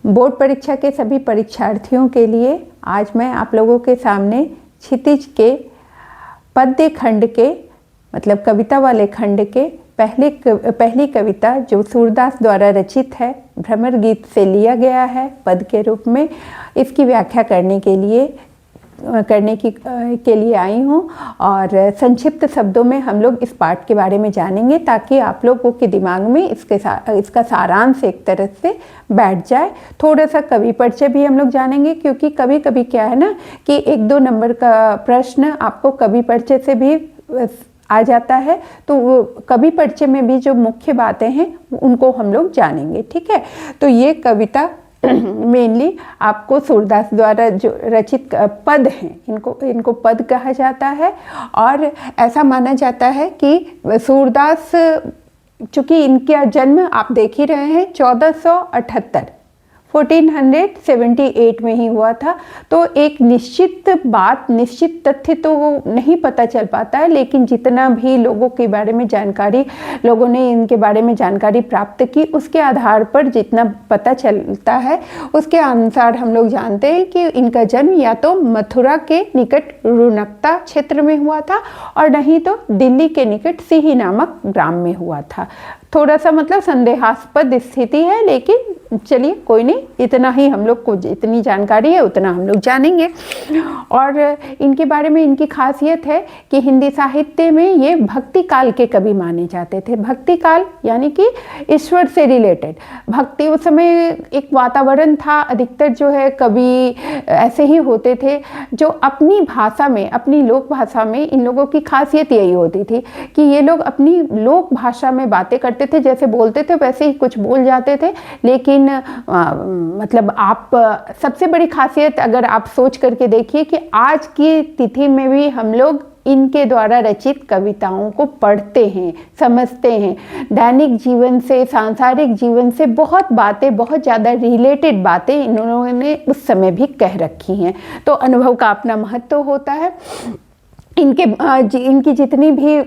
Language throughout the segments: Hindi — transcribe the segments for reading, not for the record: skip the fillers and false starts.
बोर्ड परीक्षा के सभी परीक्षार्थियों के लिए आज मैं आप लोगों के सामने क्षितिज के पद्य खंड के मतलब कविता वाले खंड के पहली कविता जो सूरदास द्वारा रचित है, भ्रमर गीत से लिया गया है पद के रूप में, इसकी व्याख्या करने के लिए आई हूँ। और संक्षिप्त शब्दों में हम लोग इस पाठ के बारे में जानेंगे ताकि आप लोगों के दिमाग में इसका सारांश एक तरह से बैठ जाए। थोड़ा सा कवि परिचय भी हम लोग जानेंगे, क्योंकि कभी कभी क्या है ना कि 1-2 नंबर का प्रश्न आपको कवि परिचय से भी आ जाता है, तो वो कवि परिचय में भी जो मुख्य बातें हैं उनको हम लोग जानेंगे। ठीक है, तो ये कविता मेनली आपको सूरदास द्वारा जो रचित पद हैं, इनको पद कहा जाता है। और ऐसा माना जाता है कि सूरदास, चूँकि इनका जन्म आप देख ही रहे हैं 1478 में ही हुआ था, तो एक निश्चित तथ्य तो नहीं पता चल पाता है, लेकिन जितना भी लोगों के बारे में लोगों ने इनके बारे में जानकारी प्राप्त की, उसके आधार पर जितना पता चलता है उसके अनुसार हम लोग जानते हैं कि इनका जन्म या तो मथुरा के निकट रुणकता क्षेत्र में हुआ था और नहीं तो दिल्ली के निकट सिही नामक ग्राम में हुआ था। थोड़ा सा मतलब संदेहास्पद स्थिति है, लेकिन चलिए कोई नहीं, इतना ही हम लोग को जितनी जानकारी है उतना हम लोग जानेंगे। और इनके बारे में इनकी खासियत है कि हिंदी साहित्य में ये भक्ति काल के कवि माने जाते थे। भक्ति काल यानी कि ईश्वर से रिलेटेड भक्ति, उस समय एक वातावरण था। अधिकतर जो है कवि ऐसे ही होते थे जो अपनी भाषा में, अपनी लोक भाषा में, इन लोगों की खासियत यही होती थी कि ये लोग अपनी लोक भाषा में बातें करते थे, जैसे बोलते थे वैसे ही कुछ बोल जाते थे। लेकिन मतलब आप सबसे बड़ी खासियत अगर आप सोच करके देखिए कि आज की तिथि में भी हम लोग इनके द्वारा रचित कविताओं को पढ़ते हैं, समझते हैं। दैनिक जीवन से, सांसारिक जीवन से बहुत ज़्यादा रिलेटेड बातें इन्होंने उस समय भी कह रखी हैं, तो अनुभव का अपना महत्व होता है। इनकी जितनी भी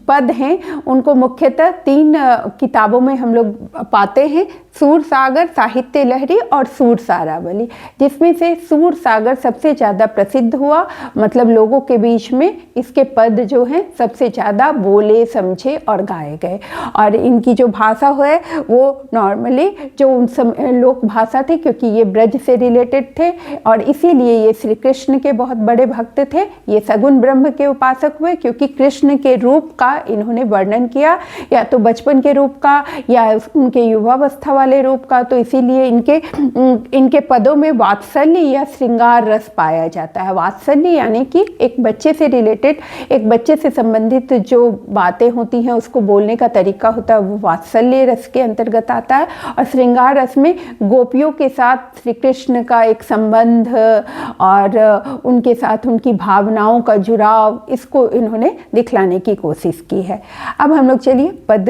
पद हैं उनको मुख्यतः 3 किताबों में हम लोग पाते हैं, सूर सागर, साहित्य लहरी और सूर सारावली, जिसमें से सूर सागर सबसे ज़्यादा प्रसिद्ध हुआ। मतलब लोगों के बीच में इसके पद जो हैं सबसे ज़्यादा बोले, समझे और गाए गए। और इनकी जो भाषा है वो नॉर्मली जो उन समय लोक भाषा थी, क्योंकि ये ब्रज से रिलेटेड थे और इसीलिए ये श्री कृष्ण के बहुत बड़े भक्त थे। ये सगुण ब्रह्म के उपासक हुए, क्योंकि कृष्ण के रूप का इन्होंने वर्णन किया, या तो बचपन के रूप का या उनके युवावस्था वाले रूप का, तो इसीलिए इनके पदों में वात्सल्य या श्रृंगार रस पाया जाता है। वात्सल्य यानी कि एक बच्चे से रिलेटेड, एक बच्चे से संबंधित जो बातें होती हैं उसको बोलने का तरीका होता है, वो वात्सल्य रस के अंतर्गत आता है। और श्रृंगार रस में गोपियों के साथ श्री कृष्ण का एक संबंध और उनके साथ उनकी भावनाओं का जुड़ाव, इसको इन्होंने दिखलाने की कोशिश की है। अब हम लोग चलिए पद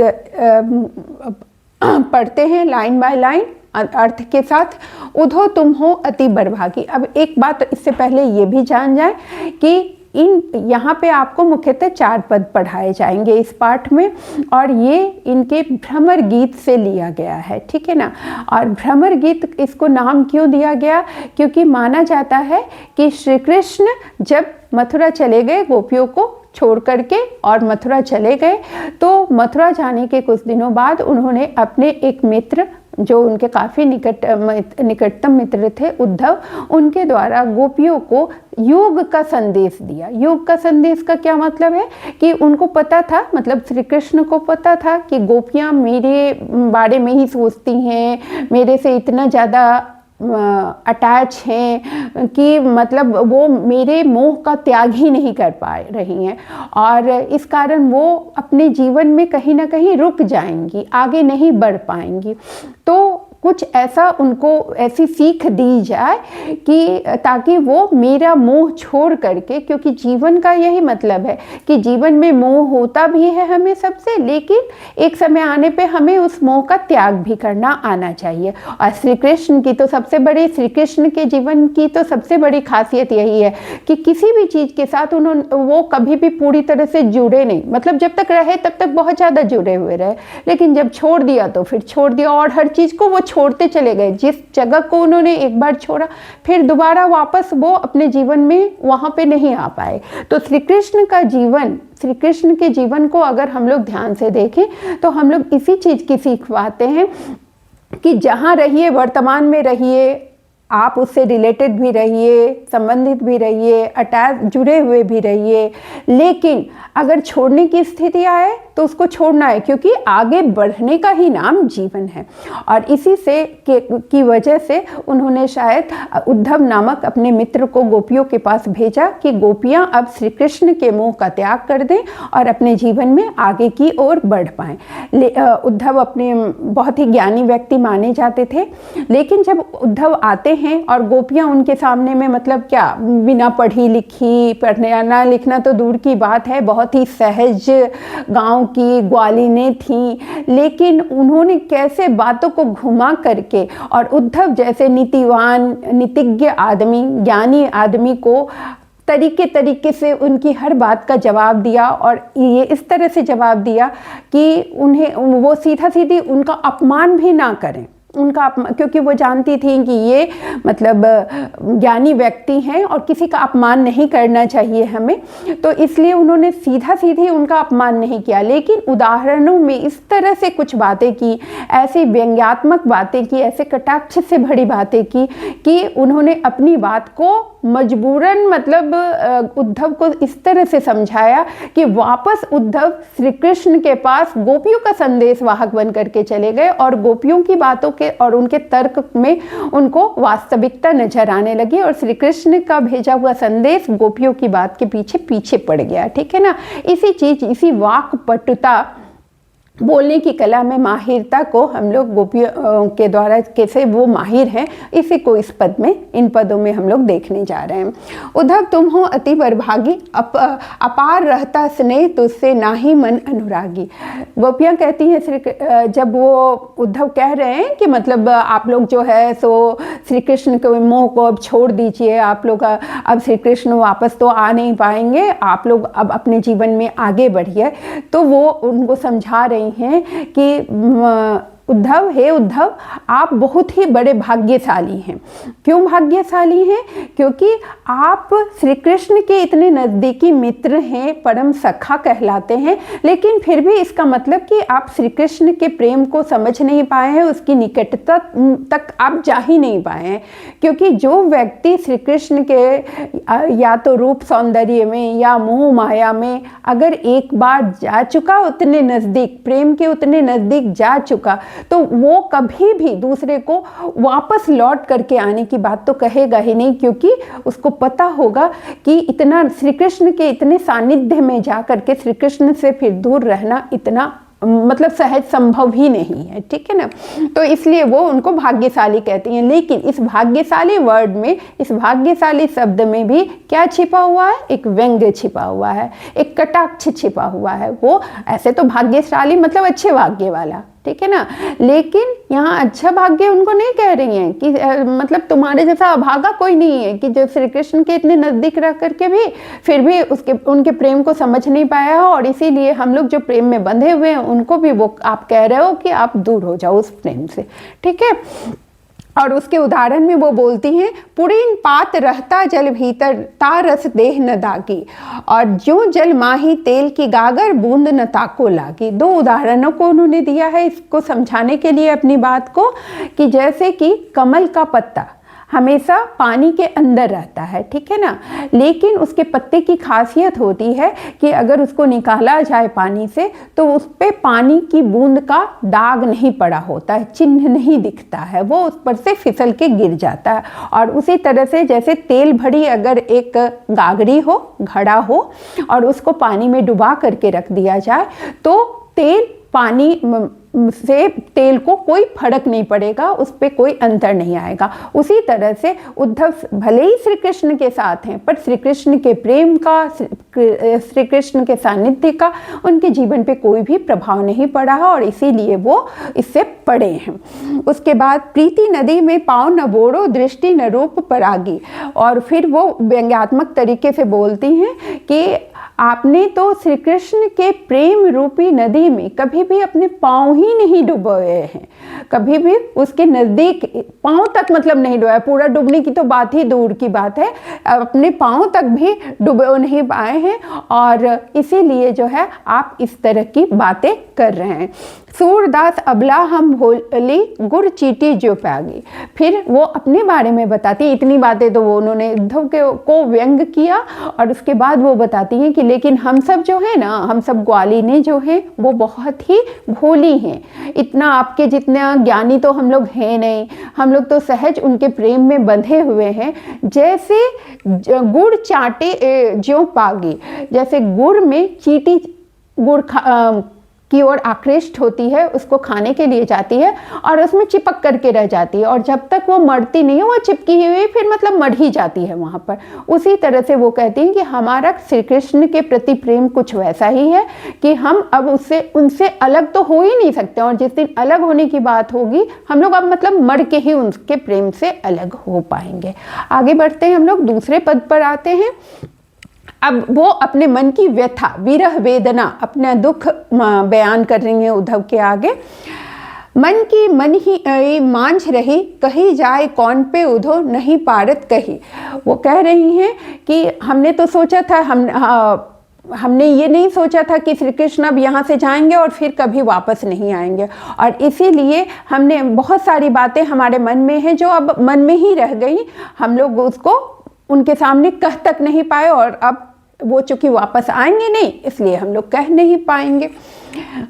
पढ़ते हैं लाइन बाय लाइन अर्थ के साथ। उधो तुम हो अति बरभागी। अब एक बात इससे पहले ये भी जान जाए कि यहाँ पे आपको मुख्यतः 4 पद पढ़ाए जाएंगे इस पाठ में, और ये इनके भ्रमर गीत से लिया गया है। ठीक है ना। और भ्रमर गीत इसको नाम क्यों दिया गया? क्योंकि माना जाता है कि श्री कृष्ण जब मथुरा चले गए, गोपियों को छोड़ करके और मथुरा चले गए, तो मथुरा जाने के कुछ दिनों बाद उन्होंने अपने एक मित्र जो उनके काफ़ी निकटतम मित्र थे, उद्धव, उनके द्वारा गोपियों को योग का संदेश दिया। योग का संदेश का क्या मतलब है कि उनको पता था, मतलब श्री कृष्ण को पता था कि गोपियाँ मेरे बारे में ही सोचती हैं, मेरे से इतना ज़्यादा अटैच हैं कि मतलब वो मेरे मोह का त्याग ही नहीं कर पा रही हैं, और इस कारण वो अपने जीवन में कहीं ना कहीं रुक जाएंगी, आगे नहीं बढ़ पाएंगी। तो कुछ ऐसा उनको ऐसी सीख दी जाए कि ताकि वो मेरा मोह छोड़ करके, क्योंकि जीवन का यही मतलब है कि जीवन में मोह होता भी है हमें सबसे, लेकिन एक समय आने पे हमें उस मोह का त्याग भी करना आना चाहिए। और श्री कृष्ण के जीवन की तो सबसे बड़ी खासियत यही है कि किसी भी चीज़ के साथ वो कभी भी पूरी तरह से जुड़े नहीं, मतलब जब तक रहे तब तक बहुत ज़्यादा जुड़े हुए रहे, लेकिन जब छोड़ दिया तो फिर छोड़ दिया, और हर चीज़ को वो छोड़ते चले गए। जिस जगह को उन्होंने एक बार छोड़ा, फिर दोबारा वापस वो अपने जीवन में वहाँ पे नहीं आ पाए। तो श्री कृष्ण का जीवन, श्री कृष्ण के जीवन को अगर हम लोग ध्यान से देखें तो हम लोग इसी चीज़ की सीख पाते हैं कि जहाँ रहिए, वर्तमान में रहिए, आप उससे रिलेटेड भी रहिए, संबंधित भी रहिए, अटैच जुड़े हुए भी रहिए, लेकिन अगर छोड़ने की स्थिति आए तो उसको छोड़ना है, क्योंकि आगे बढ़ने का ही नाम जीवन है। और इसी से की वजह से उन्होंने शायद उद्धव नामक अपने मित्र को गोपियों के पास भेजा कि गोपियाँ अब श्री कृष्ण के मोह का त्याग कर दें और अपने जीवन में आगे की ओर बढ़ पाएँ। उद्धव अपने बहुत ही ज्ञानी व्यक्ति माने जाते थे, लेकिन जब उद्धव आते हैं और गोपियाँ उनके सामने में, मतलब क्या, बिना पढ़ी लिखी, पढ़ना ना लिखना तो दूर की बात है, बहुत ही सहज गांव की ग्वालिनें थीं, लेकिन उन्होंने कैसे बातों को घुमा करके और उद्धव जैसे नीतिवान, नीतिज्ञ आदमी, ज्ञानी आदमी को तरीके से उनकी हर बात का जवाब दिया। और ये इस तरह से जवाब दिया कि उन्हें वो सीधा सीधी उनका अपमान भी ना करें, क्योंकि वो जानती थी कि ये मतलब ज्ञानी व्यक्ति हैं और किसी का अपमान नहीं करना चाहिए हमें, तो इसलिए उन्होंने सीधा सीधी उनका अपमान नहीं किया, लेकिन उदाहरणों में इस तरह से कुछ बातें की, ऐसी व्यंग्यात्मक बातें की, ऐसे कटाक्ष से भरी बातें की कि उन्होंने अपनी बात को मजबूरन, मतलब उद्धव को इस तरह से समझाया कि वापस उद्धव श्री कृष्ण के पास गोपियों का संदेश वाहक बन करके चले गए और गोपियों की बातों के और उनके तर्क में उनको वास्तविकता नजर आने लगी और श्री कृष्ण का भेजा हुआ संदेश गोपियों की बात के पीछे पीछे पड़ गया। ठीक है ना। इसी वाक पटुता, बोलने की कला में माहिरता को हम लोग गोपियों के द्वारा कैसे वो माहिर हैं, इसी को इस पद में, इन पदों में हम लोग देखने जा रहे हैं। उद्धव तुम हो अति बरभागी, अपार रहता स्नेह तुझसे नाही मन अनुरागी। गोपियाँ कहती हैं, जब वो उद्धव कह रहे हैं कि मतलब आप लोग जो है सो श्री कृष्ण के मोह को अब छोड़ दीजिए, आप लोग अब श्री कृष्ण वापस तो आ नहीं पाएंगे, आप लोग अब अपने जीवन में आगे बढ़िए, तो वो उनको समझा रही हैं कि उद्धव, हे उद्धव, आप बहुत ही बड़े भाग्यशाली हैं। क्यों भाग्यशाली हैं? क्योंकि आप श्री कृष्ण के इतने नज़दीकी मित्र हैं, परम सखा कहलाते हैं, लेकिन फिर भी इसका मतलब कि आप श्री कृष्ण के प्रेम को समझ नहीं पाए हैं, उसकी निकटता तक आप जा ही नहीं पाए हैं। क्योंकि जो व्यक्ति श्री कृष्ण के या तो रूप सौंदर्य में या मोह माया में अगर एक बार जा चुका, उतने नज़दीक, प्रेम के उतने नज़दीक जा चुका, तो वो कभी भी दूसरे को वापस लौट करके आने की बात तो कहेगा ही नहीं, क्योंकि उसको पता होगा कि इतना श्री कृष्ण के इतने सानिध्य में जा करके श्री कृष्ण से फिर दूर रहना इतना मतलब सहज संभव ही नहीं है। ठीक है ना। तो इसलिए वो उनको भाग्यशाली कहती हैं। लेकिन इस भाग्यशाली वर्ड में, इस भाग्यशाली शब्द में भी क्या छिपा हुआ है? एक व्यंग्य छिपा हुआ है, एक कटाक्ष छिपा हुआ है। वो ऐसे तो भाग्यशाली मतलब अच्छे भाग्य वाला, ठीक है ना, लेकिन यहाँ अच्छा भाग्य उनको नहीं कह रही हैं कि मतलब तुम्हारे जैसा अभागा कोई नहीं है कि जो श्री कृष्ण के इतने नज़दीक रह करके भी फिर भी उनके प्रेम को समझ नहीं पाया हो, और इसीलिए हम लोग जो प्रेम में बंधे हुए हैं उनको भी वो आप कह रहे हो कि आप दूर हो जाओ उस प्रेम से। ठीक है। और उसके उदाहरण में वो बोलती हैं, पुरीन पात रहता जल भीतर तारस देह न दागी, और जो जल माही तेल की गागर बूंद न ताको लागी। दो उदाहरणों को उन्होंने दिया है इसको समझाने के लिए अपनी बात को, कि जैसे कि कमल का पत्ता हमेशा पानी के अंदर रहता है, ठीक है ना, लेकिन उसके पत्ते की खासियत होती है कि अगर उसको निकाला जाए पानी से तो उस पर पानी की बूंद का दाग नहीं पड़ा होता है, चिन्ह नहीं दिखता है, वो उस पर से फिसल के गिर जाता है। और उसी तरह से जैसे तेल भरी अगर एक गागरी हो, घड़ा हो, और उसको पानी में डुबा करके रख दिया जाए तो तेल पानी से तेल को कोई फर्क नहीं पड़ेगा, उस पर कोई अंतर नहीं आएगा। उसी तरह से उद्धव भले ही श्री कृष्ण के साथ हैं, पर श्री कृष्ण के प्रेम का, श्री कृष्ण के सानिध्य का उनके जीवन पे कोई भी प्रभाव नहीं पड़ा है, और इसीलिए वो इससे पड़े हैं। उसके बाद प्रीति नदी में पाँव न बोड़ो, दृष्टि न रूप परागी, और फिर वो व्यंग्यात्मक तरीके से बोलती हैं कि आपने तो श्री कृष्ण के प्रेम रूपी नदी में कभी भी अपने पाँव ही नहीं डुबोए हैं, कभी भी उसके नज़दीक पाँव तक मतलब नहीं डुबाया, पूरा डूबने की तो बात ही दूर की बात है, अपने पाँव तक भी डुबो नहीं पाए हैं, और इसीलिए जो है आप इस तरह की बातें कर रहे हैं। सूरदास अबला हम भोली गुड़ चीटी जो प्यागी। फिर वो अपने बारे में बताती, इतनी बातें तो वो उन्होंने उद्धव को व्यंग किया, और उसके बाद वो बताती हैं कि लेकिन हम सब जो है ना, हम सब ग्वालिनी जो हैं वो बहुत ही भोली हैं, इतना आपके जितना ज्ञानी तो हम लोग हैं नहीं, हम लोग तो सहज उनके प्रेम में बंधे हुए हैं। जैसे गुड़ चाटे ज्यों पागी, जैसे गुड़ में चीटी गुड़ की ओर आकृष्ट होती है, उसको खाने के लिए जाती है और उसमें चिपक करके रह जाती है, और जब तक वो मरती नहीं है वो चिपकी हुई फिर मतलब मर ही जाती है वहाँ पर। उसी तरह से वो कहती हैं कि हमारा श्री कृष्ण के प्रति प्रेम कुछ वैसा ही है कि हम अब उनसे अलग तो हो ही नहीं सकते, और जिस दिन अलग होने की बात होगी हम लोग अब मतलब मर के ही उनके प्रेम से अलग हो पाएंगे। आगे बढ़ते हैं, हम लोग दूसरे पद पर आते हैं। अब वो अपने मन की व्यथा, विरह वेदना, अपना दुख बयान कर रही हैं उद्धव के आगे। मन की मन ही मांझ रही, कही जाए कौन पे उधो नहीं पारत कही। वो कह रही हैं कि हमने तो सोचा था, हमने ये नहीं सोचा था कि श्री कृष्ण अब यहाँ से जाएंगे और फिर कभी वापस नहीं आएंगे, और इसीलिए हमने बहुत सारी बातें हमारे मन में हैं जो अब मन में ही रह गई, हम लोग उसको उनके सामने कह तक नहीं पाए, और अब वो चूंकि वापस आएंगे नहीं इसलिए हम लोग कह नहीं पाएंगे।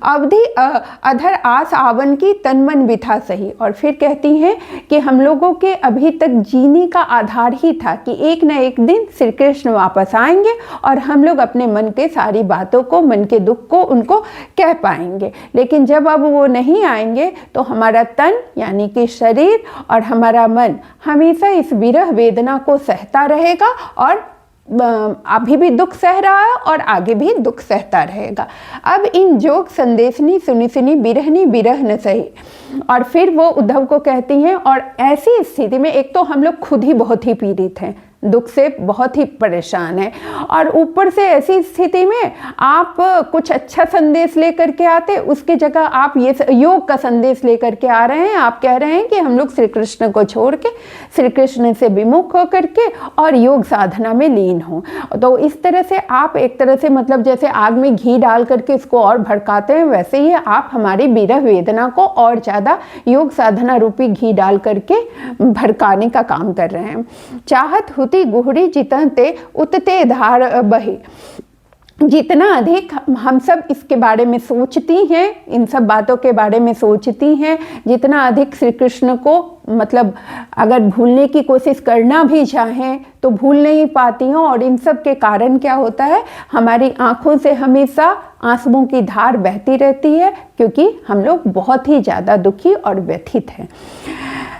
अवधि अधर आस आवन की तन मन बिथा सही। और फिर कहती हैं कि हम लोगों के अभी तक जीने का आधार ही था कि एक न एक दिन श्री कृष्ण वापस आएंगे और हम लोग अपने मन के सारी बातों को, मन के दुख को उनको कह पाएंगे। लेकिन जब अब वो नहीं आएंगे तो हमारा तन यानी कि शरीर और हमारा मन हमेशा इस विरह वेदना को सहता रहेगा, और अभी भी दुख सह रहा है और आगे भी दुख सहता रहेगा। अब इन जोग संदेशनी सुनी सुनी बिरहनी बिरह न सही। और फिर वो उद्धव को कहती हैं, और ऐसी स्थिति में एक तो हम लोग खुद ही बहुत ही पीड़ित हैं, दुख से बहुत ही परेशान है, और ऊपर से ऐसी स्थिति में आप कुछ अच्छा संदेश लेकर के आते, उसके जगह आप ये योग का संदेश लेकर के आ रहे हैं। आप कह रहे हैं कि हम लोग श्री कृष्ण को छोड़ के, श्री कृष्ण से विमुख होकर के और योग साधना में लीन हो। तो इस तरह से आप एक तरह से मतलब जैसे आग में घी डाल करके इसको और भड़काते हैं, वैसे ही आप हमारी विरह वेदना को और ज़्यादा योग साधना रूपी घी डाल करके भड़काने का काम कर रहे हैं। चाहत गुहरी जितते उतते धार बहे। जितना अधिक हम सब इसके बारे में सोचती हैं, इन सब बातों के बारे में सोचती हैं, जितना अधिक श्री कृष्ण को मतलब अगर भूलने की कोशिश करना भी चाहें तो भूल नहीं पाती हूँ। और इन सब के कारण क्या होता है, हमारी आंखों से हमेशा आंसुओं की धार बहती रहती है, क्योंकि हम लोग बहुत ही ज़्यादा दुखी और व्यथित हैं।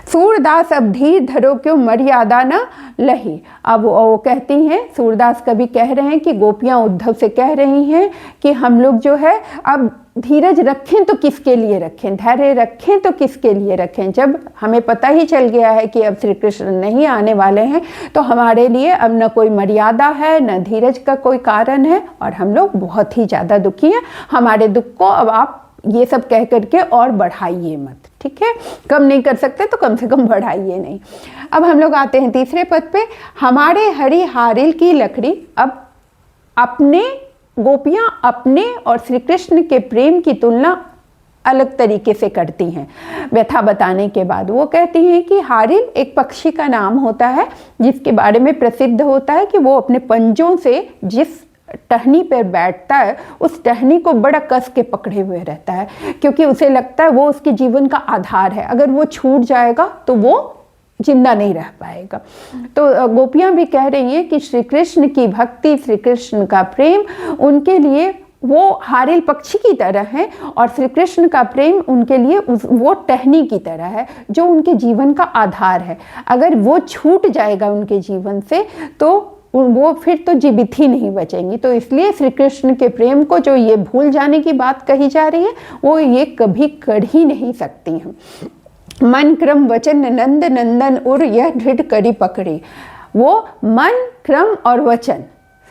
सूरदास अब धीर धरो क्यों मर्यादा न लही। अब वो कहती हैं, सूरदास कवि कह रहे हैं कि गोपियाँ उद्धव से कह रही हैं कि हम लोग जो है अब धीरज रखें तो किसके लिए रखें, धैर्य रखें तो किसके लिए रखें। जब हमें पता ही चल गया है कि अब श्री कृष्ण नहीं आने वाले हैं तो हमारे लिए अब न कोई मर्यादा है, न धीरज का कोई कारण है, और हम लोग बहुत ही ज़्यादा दुखी हैं। हमारे दुख को अब आप ये सब कह करके और बढ़ाइए मत, ठीक है। कम नहीं कर सकते तो कम से कम बढ़ाइए नहीं। अब हम लोग आते हैं तीसरे पद पे। हमारे हरि हारिल की लकड़ी। अब अपने गोपियाँ अपने और श्री कृष्ण के प्रेम की तुलना अलग तरीके से करती हैं। व्यथा बताने के बाद वो कहती हैं कि हारिल एक पक्षी का नाम होता है, जिसके बारे में प्रसिद्ध होता है कि वो अपने पंजों से जिस टहनी पर बैठता है उस टहनी को बड़ा कस के पकड़े हुए रहता है, क्योंकि उसे लगता है वो उसके जीवन का आधार है, अगर वो छूट जाएगा तो वो जिंदा नहीं रह पाएगा। तो गोपियाँ भी कह रही हैं कि श्री कृष्ण की भक्ति, श्री कृष्ण का प्रेम उनके लिए वो हारिल पक्षी की तरह है, और श्री कृष्ण का प्रेम उनके लिए वो टहनी की तरह है जो उनके जीवन का आधार है। अगर वो छूट जाएगा उनके जीवन से तो वो फिर तो जीवित ही नहीं बचेंगी। तो इसलिए श्री कृष्ण के प्रेम को जो ये भूल जाने की बात कही जा रही है वो ये कभी कर ही नहीं सकती हैं। मन क्रम वचन नंद नंदन उर यह दृढ़ करी पकड़ी। वो मन क्रम और वचन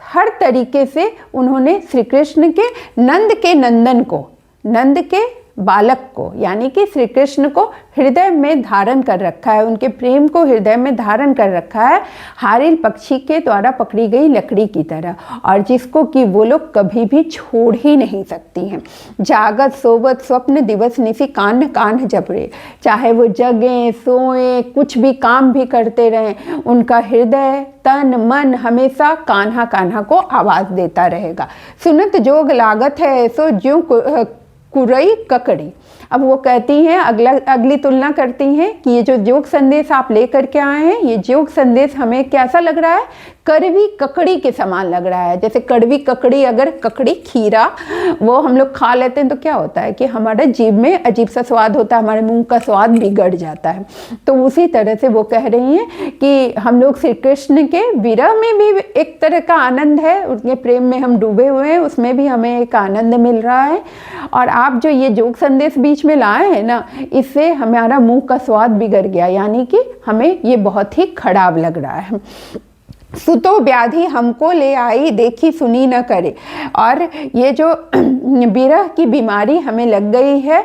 हर तरीके से उन्होंने श्री कृष्ण के नंद के नंदन को, नंद के बालक को, यानी कि श्री कृष्ण को हृदय में धारण कर रखा है, उनके प्रेम को हृदय में धारण कर रखा है, हारिल पक्षी के द्वारा पकड़ी गई लकड़ी की तरह, और जिसको कि वो लोग कभी भी छोड़ ही नहीं सकती हैं। जागत सोवत स्वप्न दिवस निसी कान्ह कान्ह जबरे, चाहे वो जगें सोएं कुछ भी काम भी करते रहें, उनका हृदय तन मन हमेशा कान्हा कान्हा को आवाज़ देता रहेगा। सुनत जोग लागत है सो ज्यों कुरई ककड़ी। अब वो कहती हैं, अगली तुलना करती हैं कि ये जो जोग संदेश आप लेकर के आए हैं, ये जोग संदेश हमें कैसा लग रहा है, कड़वी ककड़ी के समान लग रहा है। जैसे कड़वी ककड़ी, अगर ककड़ी खीरा वो हम लोग खा लेते हैं तो क्या होता है कि हमारे जीभ में अजीब सा स्वाद होता है, हमारे मुंह का स्वाद बिगड़ जाता है। तो उसी तरह से वो कह रही हैं कि हम लोग श्री कृष्ण के विरह में भी एक तरह का आनंद है, उनके प्रेम में हम डूबे हुए हैं, उसमें भी हमें एक आनंद मिल रहा है। और आप जो ये जोग संदेश बीच में लाए हैं ना, इससे हमारा मुंह का स्वाद बिगड़ गया, यानी कि हमें ये बहुत ही खराब लग रहा है। सुतो व्याधि हमको ले आई देखी सुनी न करे। और ये जो विरह की बीमारी हमें लग गई है,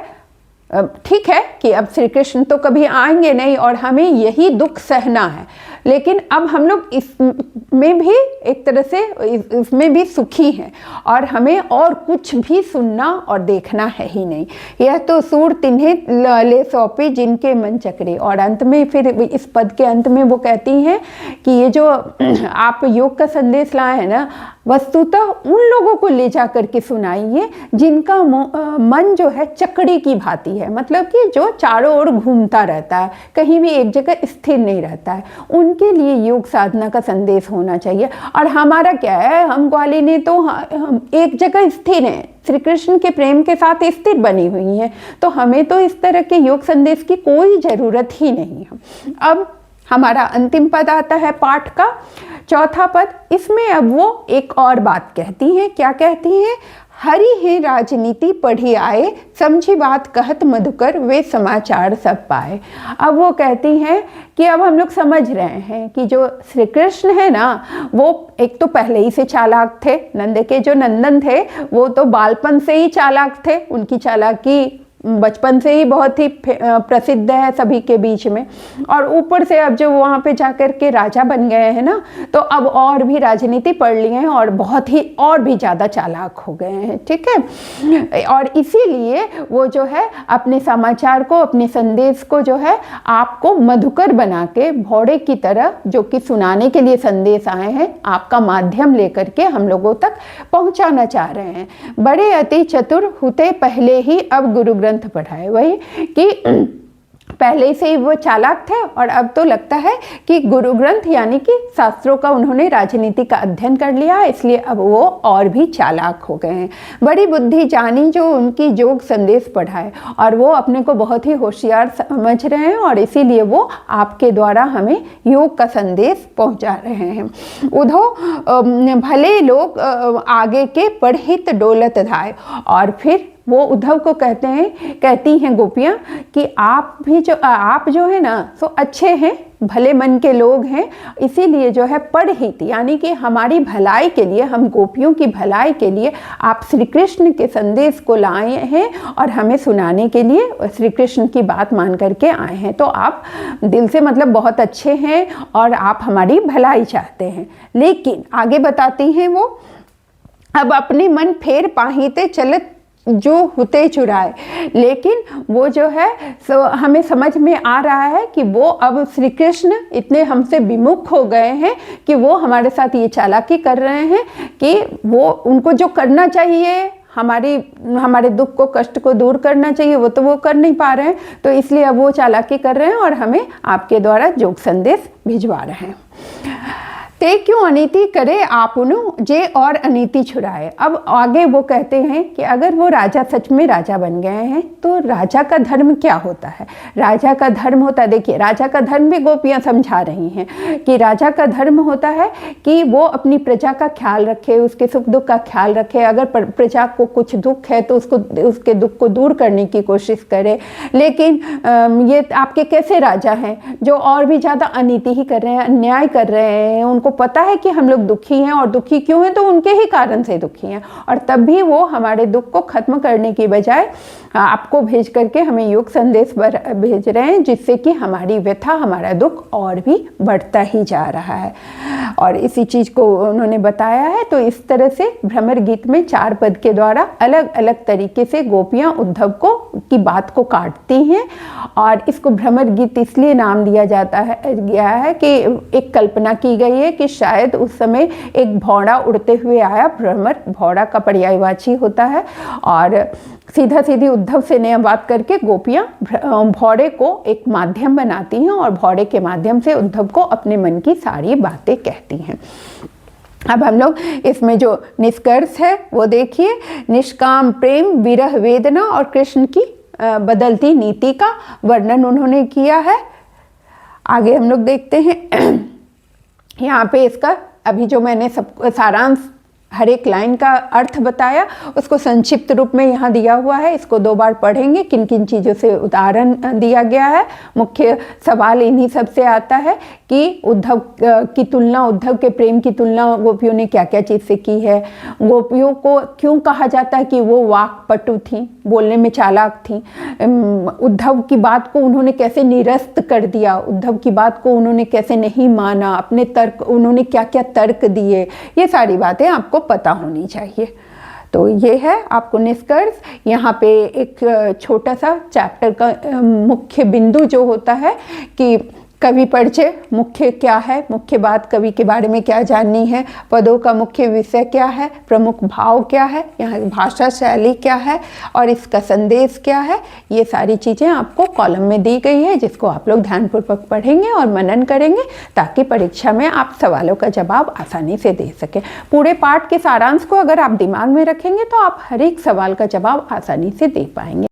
ठीक है कि अब श्री कृष्ण तो कभी आएंगे नहीं और हमें यही दुख सहना है, लेकिन अब हम लोग इसमें भी एक तरह से इसमें भी सुखी हैं और हमें और कुछ भी सुनना और देखना है ही नहीं। यह तो सूर तिन्हें ले सौंपे जिनके मन चक्रे। और अंत में फिर इस पद के अंत में वो कहती हैं कि ये जो आप योग का संदेश लाए हैं ना, वस्तुतः उन लोगों को ले जा करके सुनाइए जिनका मन जो है चक्री की भांति है, मतलब कि जो चारों ओर घूमता रहता है, कहीं भी एक जगह स्थिर नहीं रहता है। उनके लिए योग साधना का संदेश होना चाहिए। और हमारा क्या है, हम ग्वालिनी तो हम एक जगह स्थिर हैं, श्री कृष्ण के प्रेम के साथ स्थिर बनी हुई हैं, तो हमें तो इस तरह के योग संदेश की कोई ज़रूरत ही नहीं है। अब हमारा अंतिम पद आता है पाठ का, चौथा पद। इसमें अब वो एक और बात कहती हैं। क्या कहती हैं? हरि है राजनीति पढ़ी आए, समझी बात कहत मधुकर वे समाचार सब पाए। अब वो कहती हैं कि अब हम लोग समझ रहे हैं कि जो श्री कृष्ण है ना, वो एक तो पहले ही से चालाक थे, नंद के जो नंदन थे वो तो बालपन से ही चालाक थे, उनकी चालाकी बचपन से ही बहुत ही प्रसिद्ध है सभी के बीच में। और ऊपर से अब जो वहाँ पे जाकर के राजा बन गए हैं ना, तो अब और भी राजनीति पढ़ लिए हैं और बहुत ही और भी ज़्यादा चालाक हो गए हैं, ठीक है। और इसीलिए वो जो है अपने समाचार को, अपने संदेश को जो है आपको मधुकर बना के भौड़े की तरह, जो कि सुनाने के लिए संदेश आए हैं, आपका माध्यम लेकर के हम लोगों तक पहुँचाना चाह रहे हैं। बड़े अति चतुर हुते पहले ही अब गुरु ग्रंथ पढ़ाए। वही कि पहले से ही वो चालाक थे और अब तो लगता है कि गुरु ग्रंथ यानी कि शास्त्रों का उन्होंने राजनीति का अध्ययन कर लिया, इसलिए अब वो और भी चालाक हो गए हैं। बड़ी बुद्धि जानी जो उनकी योग संदेश पढ़ाए, और वो अपने को बहुत ही होशियार समझ रहे हैं और इसीलिए वो आपके द्वारा हमें योग का संदेश पहुंचा रहे हैं। उधो भले लोग आगे के पढ़ित डोलत धाय। और फिर वो उद्धव को कहती हैं गोपियाँ कि आप जो है ना, सो अच्छे हैं, भले मन के लोग हैं, इसीलिए जो है पढ़ित यानी कि हमारी भलाई के लिए, हम गोपियों की भलाई के लिए आप श्री कृष्ण के संदेश को लाए हैं और हमें सुनाने के लिए श्री कृष्ण की बात मान करके आए हैं। तो आप दिल से मतलब बहुत अच्छे हैं और आप हमारी भलाई चाहते हैं। लेकिन आगे बताती हैं वो, अब अपने मन फेर पाहिते चलत जो हुते चुराए। लेकिन वो जो है सो हमें समझ में आ रहा है कि वो अब श्री कृष्ण इतने हमसे विमुख हो गए हैं कि वो हमारे साथ ये चालाकी कर रहे हैं कि वो उनको जो करना चाहिए, हमारे दुख को, कष्ट को दूर करना चाहिए, वो तो वो कर नहीं पा रहे हैं। तो इसलिए अब वो चालाकी कर रहे हैं और हमें आपके द्वारा योग संदेश भिजवा रहे हैं। ते क्यों अनीति करे आपनु जे और अनीति छुड़ाए। अब आगे वो कहते हैं कि अगर वो राजा सच में राजा बन गए हैं तो राजा का धर्म क्या होता है। राजा का धर्म होता है, देखिए राजा का धर्म भी गोपियाँ समझा रही हैं कि राजा का धर्म होता है कि वो अपनी प्रजा का ख्याल रखे, उसके सुख दुख का ख्याल रखे। अगर प्रजा को कुछ दुख है तो उसके दुख को दूर करने की कोशिश करे। लेकिन ये आपके कैसे राजा हैं जो और भी ज़्यादा अनीति ही कर रहे हैं, अन्याय कर रहे हैं, उनको उनको पता है कि हम लोग दुखी हैं, और दुखी क्यों हैं, तो उनके ही कारण से दुखी हैं, और तब भी वो हमारे दुख को खत्म करने की बजाय आपको भेज करके हमें योग संदेश भेज रहे हैं, जिससे कि हमारी व्यथा, हमारा दुख और भी बढ़ता ही जा रहा है। और इसी चीज़ को उन्होंने बताया है। तो इस तरह से भ्रमर गीत में 4 पद के द्वारा अलग अलग तरीके से गोपियाँ उद्धव को की बात को काटती हैं, और इसको भ्रमर गीत इसलिए नाम दिया जाता है गया है कि एक कल्पना की गई है कि शायद उस समय एक भौड़ा उड़ते हुए आया। भ्रमर भौड़ा का पर्यायवाची होता है, और सीधा सीधी उद्धव से नया बात करके गोपियाँ भौड़े को एक माध्यम बनाती हैं, और भौड़े के माध्यम से उद्धव को अपने मन की सारी बातें कहती हैं। अब हम लोग इसमें जो निष्कर्ष है वो देखिए। निष्काम प्रेम, विरह वेदना और कृष्ण की बदलती नीति का वर्णन उन्होंने किया है। आगे हम लोग देखते हैं। यहाँ पे इसका अभी जो मैंने सब सारांश हर एक लाइन का अर्थ बताया, उसको संक्षिप्त रूप में यहाँ दिया हुआ है। इसको 2 बार पढ़ेंगे। किन किन चीज़ों से उदाहरण दिया गया है। मुख्य सवाल इन्हीं सब से आता है कि उद्धव की तुलना, उद्धव के प्रेम की तुलना गोपियों ने क्या क्या चीज़ से की है। गोपियों को क्यों कहा जाता है कि वो वाक्पटु थी, बोलने में चालाक थी। उद्धव की बात को उन्होंने कैसे निरस्त कर दिया, उद्धव की बात को उन्होंने कैसे नहीं माना, अपने तर्क, उन्होंने क्या क्या तर्क दिए, ये सारी बातें आपको पता होनी चाहिए। तो ये है आपको निष्कर्ष। यहाँ पे एक छोटा सा चैप्टर का मुख्य बिंदु जो होता है कि कवि परिचय मुख्य क्या है, मुख्य बात कवि के बारे में क्या जाननी है, पदों का मुख्य विषय क्या है, प्रमुख भाव क्या है, यहाँ भाषा शैली क्या है, और इसका संदेश क्या है। ये सारी चीज़ें आपको कॉलम में दी गई है, जिसको आप लोग ध्यानपूर्वक पढ़ेंगे और मनन करेंगे, ताकि परीक्षा में आप सवालों का जवाब आसानी से दे सकें। पूरे पाठ के सारांश को अगर आप दिमाग में रखेंगे तो आप हर एक सवाल का जवाब आसानी से दे पाएंगे।